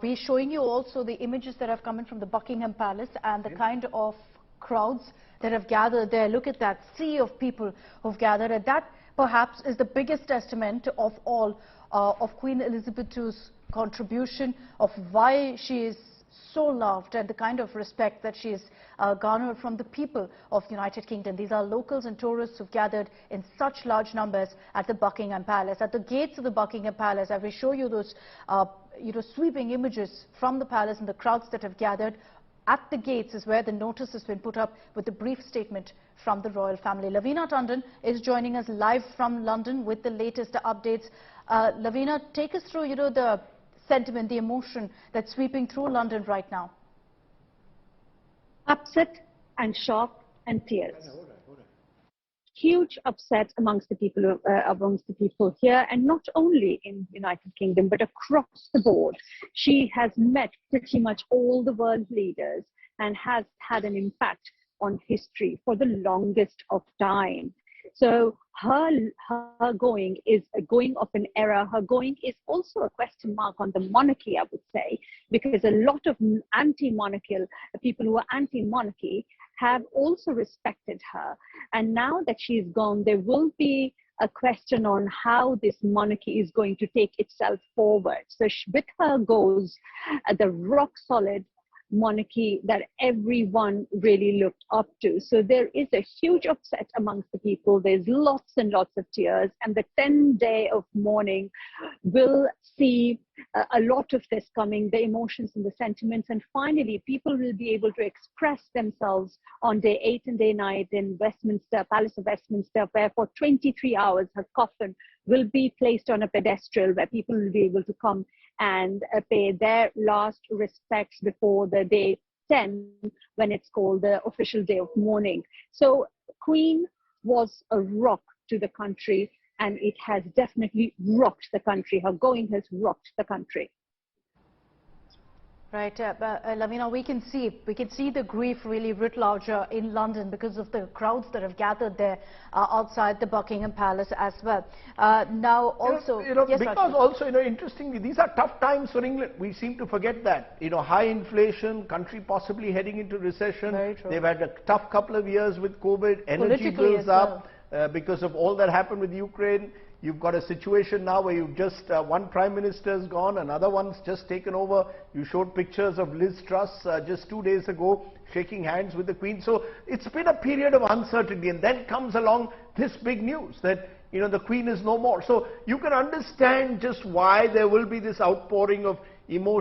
We're showing you also the images that have come in from the Buckingham Palace and the kind of crowds that have gathered there. Look at that sea of people who've gathered, and that perhaps is the biggest testament of all of Queen Elizabeth II's contribution, of why she is so loved and the kind of respect that she has garnered from the people of the United Kingdom. These are locals and tourists who've gathered in such large numbers at the Buckingham Palace. At the gates of the Buckingham Palace, I will show you those sweeping images from the palace and the crowds that have gathered. At the gates is where the notice has been put up with a brief statement from the royal family. Lavina Tandon is joining us live from London with the latest updates. Lavina, take us through, the sentiment, the emotion that's sweeping through London right now. Upset and shock and tears. Huge upset amongst the people here, and not only in the United Kingdom but across the board. She has met pretty much all the world leaders and has had an impact on history for the longest of time. So her going is a going of an era. Her going is also a question mark on the monarchy, I would say, because a lot of anti-monarchical people who are anti-monarchy have also respected her. And now that she's gone, there will be a question on how this monarchy is going to take itself forward. So with her goes the rock solid monarchy that everyone really looked up to. So there is a huge upset amongst the people. There's lots and lots of tears, and the 10th day of mourning will see a lot of this coming, the emotions and the sentiments, and finally people will be able to express themselves on day 8 and day 9 in Westminster, Palace of Westminster, where for 23 hours her coffin will be placed on a pedestal where people will be able to come and pay their last respects before the day 10, when it's called the official day of mourning. So Queen was a rock to the country, and it has definitely rocked the country. Her going has rocked the country. Right, Lavina, we can see the grief really writ large in London because of the crowds that have gathered there outside the Buckingham Palace as well. Now also, yes, because also, interestingly, these are tough times for England. We seem to forget that. High inflation, country possibly heading into recession. Very true. They've had a tough couple of years with COVID, energy bills up because of all that happened with Ukraine. You've got a situation now where you've just, one prime minister has gone, another one's just taken over. You showed pictures of Liz Truss just 2 days ago shaking hands with the Queen. So it's been a period of uncertainty, and then comes along this big news that, the Queen is no more. So you can understand just why there will be this outpouring of emotion.